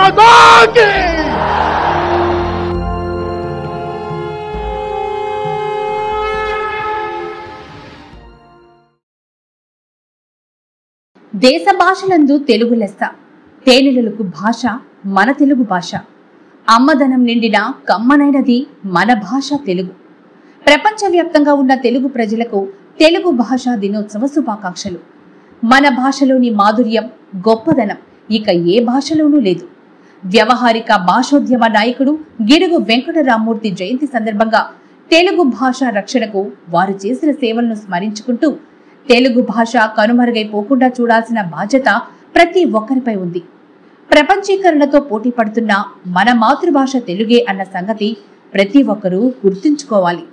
माता की। దేశ భాషలందు తెలుగు లెస్స, తేనెలకు భాష మన తెలుగు భాష. అమ్మదనం నిండిన కమ్మనైనది మన భాష తెలుగు. ప్రపంచవ్యాప్తంగా ఉన్న తెలుగు ప్రజలకు తెలుగు భాషా దినోత్సవ శుభాకాంక్షలు. మన భాషలోని మాధుర్యం, గొప్పదనం ఇక ఏ భాషలోనూ లేదు. వ్యవహారిక భాషోద్యమ నాయకుడు గిడుగు వెంకటరామూర్తి జయంతి సందర్భంగా తెలుగు భాష రక్షణకు వారు చేసిన సేవలను స్మరించుకుంటూ తెలుగు భాష కనుమరుగైపోకుండా చూడాల్సిన బాధ్యత ప్రతి ఒక్కరిపై ఉంది. ప్రపంచీకరణతో పోటీ పడుతున్న మన మాతృభాష తెలుగే అన్న సంగతి ప్రతి ఒక్కరూ గుర్తుంచుకోవాలి.